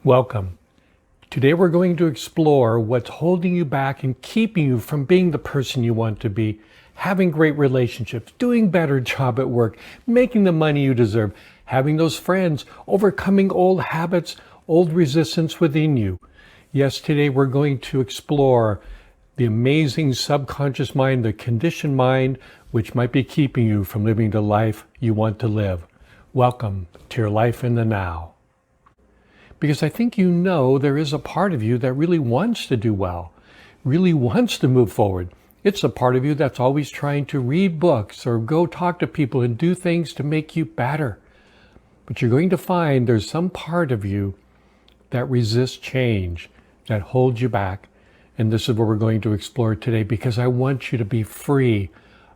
Welcome. Today we're going to explore what's holding you back and keeping you from being the person you want to be, having great relationships, doing a better job at work, making the money you deserve, having those friends, overcoming old habits, old resistance within you. Yes, today we're going to explore the amazing subconscious mind, the conditioned mind, which might be keeping you from living the life you want to live. Welcome to your life in the now. Because I think you know there is a part of you that really wants to do well, really wants to move forward. It's a part of you that's always trying to read books or go talk to people and do things to make you better. But you're going to find there's some part of you that resists change, that holds you back. And this is what we're going to explore today, because I want you to be free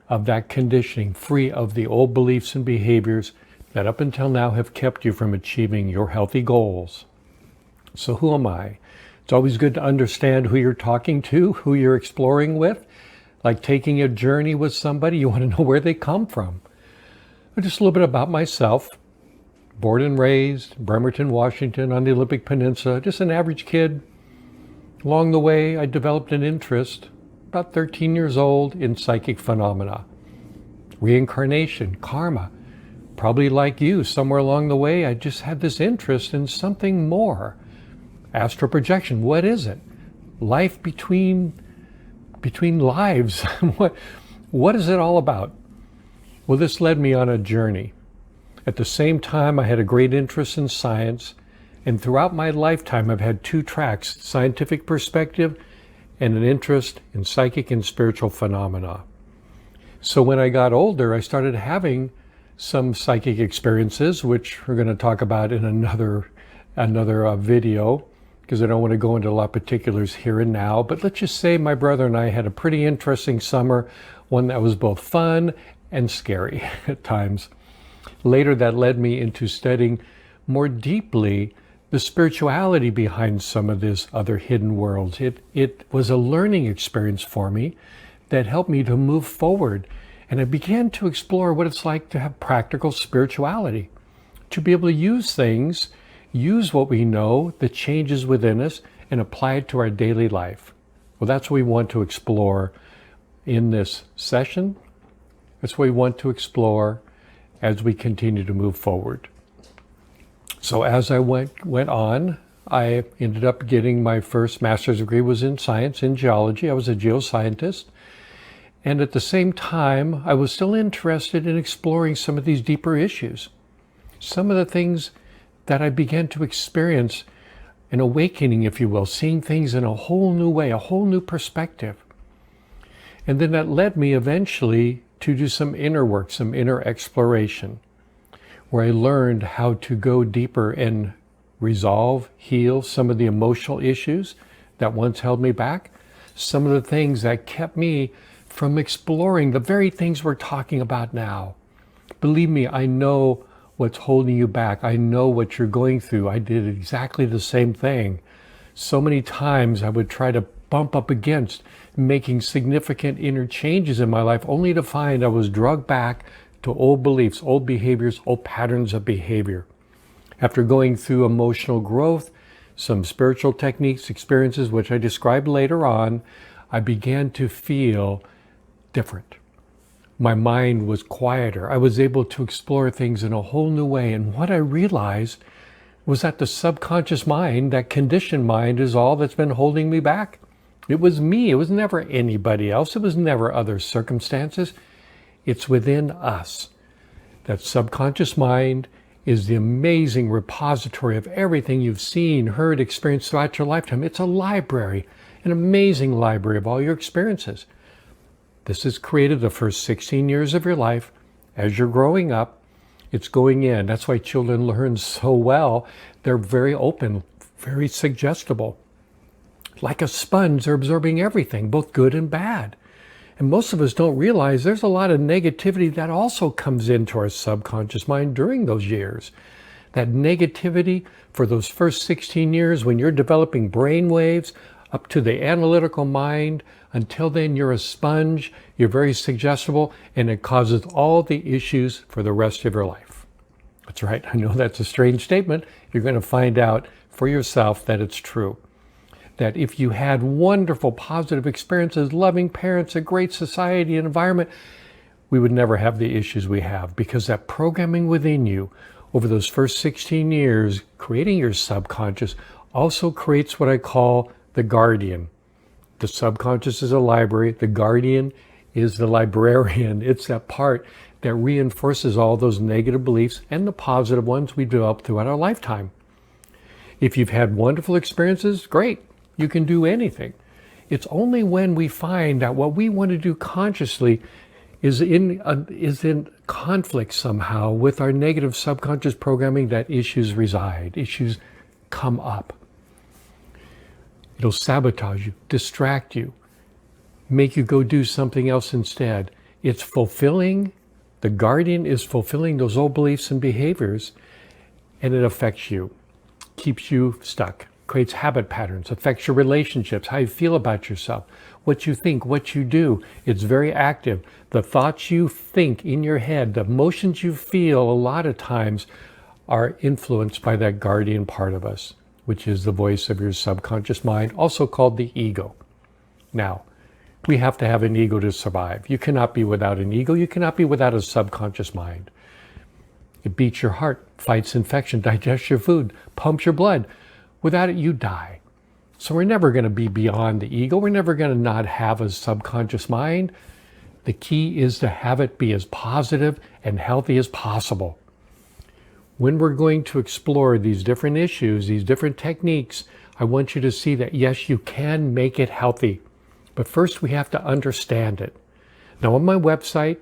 of that conditioning, free of the old beliefs and behaviors that up until now have kept you from achieving your healthy goals. So who am I? It's always good to understand who you're talking to, who you're exploring with. Like taking a journey with somebody, you want to know where they come from. Just a little bit about myself. Born and raised in Bremerton, Washington, on the Olympic Peninsula. Just an average kid. Along the way, I developed an interest, about 13 years old, in psychic phenomena. Reincarnation, karma. Probably like you, somewhere along the way, I just had this interest in something more. Astral projection, what is it? Life between lives. What is it all about? Well, this led me on a journey. At the same time, I had a great interest in science, and throughout my lifetime, I've had two tracks, scientific perspective and an interest in psychic and spiritual phenomena. So when I got older, I started having some psychic experiences, which we're going to talk about in another video, because I don't want to go into a lot of particulars here and now. But let's just say my brother and I had a pretty interesting summer, one that was both fun and scary at times. Later, that led me into studying more deeply the spirituality behind some of these other hidden worlds. It was a learning experience for me that helped me to move forward. And I began to explore what it's like to have practical spirituality, to be able to use things, use what we know, the changes within us, and apply it to our daily life. Well, that's what we want to explore in this session. That's what we want to explore as we continue to move forward. So as I went on, I ended up getting my first master's degree was in science, in geology. I was a geoscientist. And at the same time, I was still interested in exploring some of these deeper issues. Some of the things that I began to experience, an awakening, if you will, seeing things in a whole new way, a whole new perspective. And then that led me eventually to do some inner work, some inner exploration, where I learned how to go deeper and resolve, heal some of the emotional issues that once held me back, some of the things that kept me from exploring the very things we're talking about now. Believe me, I know what's holding you back. I know what you're going through. I did exactly the same thing. So many times I would try to bump up against making significant inner changes in my life, only to find I was drugged back to old beliefs, old behaviors, old patterns of behavior. After going through emotional growth, some spiritual techniques, experiences, which I described later on, I began to feel different. My mind was quieter. I was able to explore things in a whole new way. And what I realized was that the subconscious mind, that conditioned mind, is all that's been holding me back. It was me. It was never anybody else. It was never other circumstances. It's within us. That subconscious mind is the amazing repository of everything you've seen, heard, experienced throughout your lifetime. It's a library, an amazing library of all your experiences. This is created the first 16 years of your life. As you're growing up, it's going in. That's why children learn so well. They're very open, very suggestible. Like a sponge, they're absorbing everything, both good and bad. And most of us don't realize there's a lot of negativity that also comes into our subconscious mind during those years. That negativity for those first 16 years when you're developing brain waves up to the analytical mind. Until then, you're a sponge, you're very suggestible, and it causes all the issues for the rest of your life. That's right. I know that's a strange statement. You're going to find out for yourself that it's true. That if you had wonderful, positive experiences, loving parents, a great society and environment, we would never have the issues we have, because that programming within you over those first 16 years, creating your subconscious, also creates what I call the guardian. The subconscious is a library. The guardian is the librarian. It's that part that reinforces all those negative beliefs and the positive ones we develop throughout our lifetime. If you've had wonderful experiences, great. You can do anything. It's only when we find that what we want to do consciously is in conflict somehow with our negative subconscious programming that issues reside, issues come up. It'll sabotage you, distract you, make you go do something else instead. It's fulfilling, the guardian is fulfilling those old beliefs and behaviors, and it affects you, keeps you stuck, creates habit patterns, affects your relationships, how you feel about yourself, what you think, what you do. It's very active. The thoughts you think in your head, the emotions you feel, a lot of times are influenced by that guardian part of us, which is the voice of your subconscious mind, also called the ego. Now, we have to have an ego to survive. You cannot be without an ego. You cannot be without a subconscious mind. It beats your heart, fights infection, digests your food, pumps your blood. Without it, you die. So we're never going to be beyond the ego. We're never going to not have a subconscious mind. The key is to have it be as positive and healthy as possible. When we're going to explore these different issues, these different techniques, I want you to see that, yes, you can make it healthy. But first, we have to understand it. Now, on my website,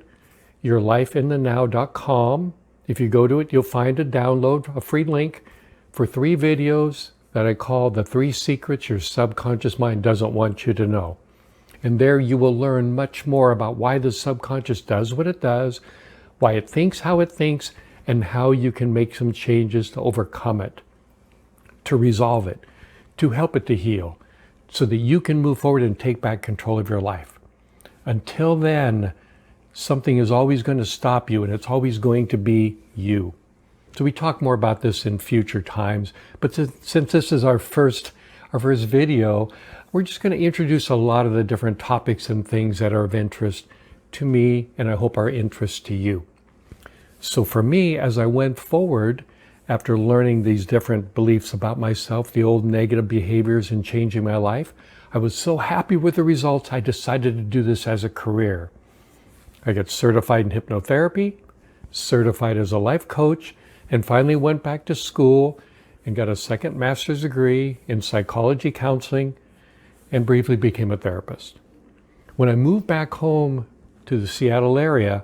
yourlifeinthenow.com, if you go to it, you'll find a download, a free link for 3 videos that I call the 3 secrets your subconscious mind doesn't want you to know. And there you will learn much more about why the subconscious does what it does, why it thinks how it thinks, and how you can make some changes to overcome it, to resolve it, to help it to heal, so that you can move forward and take back control of your life. Until then, something is always going to stop you, and it's always going to be you. So we talk more about this in future times, but since this is our first video, we're just going to introduce a lot of the different topics and things that are of interest to me, and I hope are interest to you. So for me, as I went forward, after learning these different beliefs about myself, the old negative behaviors, and changing my life, I was so happy with the results, I decided to do this as a career. I got certified in hypnotherapy, certified as a life coach, and finally went back to school and got a second master's degree in psychology counseling, and briefly became a therapist. When I moved back home to the Seattle area,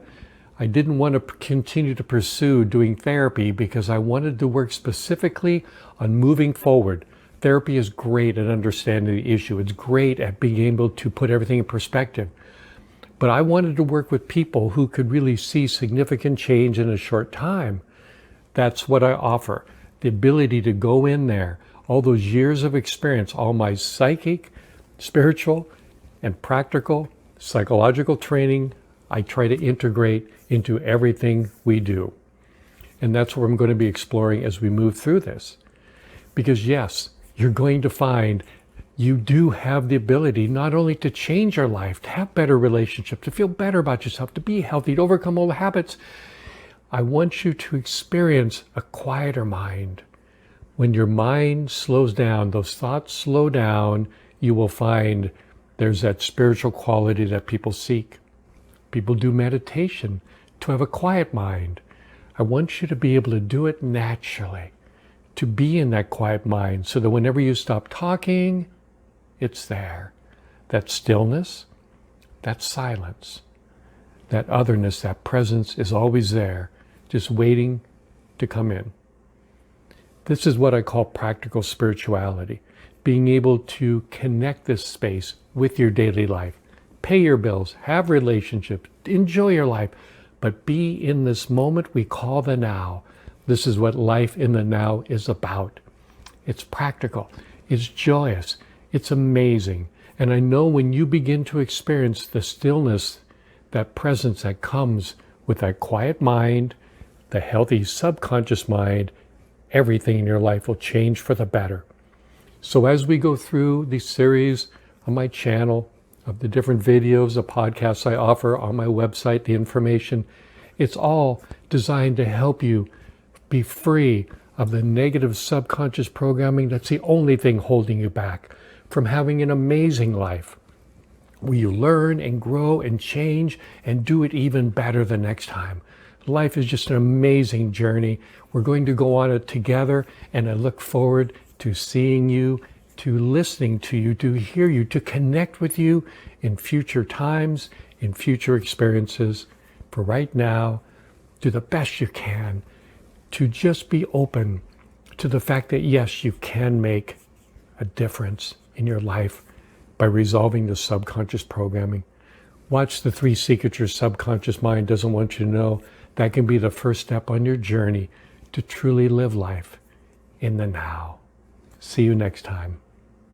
I didn't want to continue to pursue doing therapy because I wanted to work specifically on moving forward. Therapy is great at understanding the issue. It's great at being able to put everything in perspective. But I wanted to work with people who could really see significant change in a short time. That's what I offer. The ability to go in there, all those years of experience, all my psychic, spiritual, and practical, psychological training, I try to integrate into everything we do. And that's what I'm going to be exploring as we move through this. Because yes, you're going to find you do have the ability not only to change your life, to have better relationships, to feel better about yourself, to be healthy, to overcome all the habits. I want you to experience a quieter mind. When your mind slows down, those thoughts slow down, you will find there's that spiritual quality that people seek. People do meditation to have a quiet mind. I want you to be able to do it naturally, to be in that quiet mind, so that whenever you stop talking, it's there. That stillness, that silence, that otherness, that presence is always there, just waiting to come in. This is what I call practical spirituality, being able to connect this space with your daily life. Pay your bills, have relationships, enjoy your life, but be in this moment we call the now. This is what life in the now is about. It's practical, it's joyous, it's amazing. And I know when you begin to experience the stillness, that presence that comes with that quiet mind, the healthy subconscious mind, everything in your life will change for the better. So as we go through the series on my channel, of the different videos, the podcasts I offer on my website, the information, it's all designed to help you be free of the negative subconscious programming that's the only thing holding you back from having an amazing life, where you learn and grow and change and do it even better the next time. Life is just an amazing journey. We're going to go on it together, and I look forward to seeing you, to listening to you, to hear you, to connect with you in future times, in future experiences. For right now, do the best you can to just be open to the fact that yes, you can make a difference in your life by resolving the subconscious programming. Watch the 3 secrets your subconscious mind doesn't want you to know. That can be the first step on your journey to truly live life in the now. See you next time.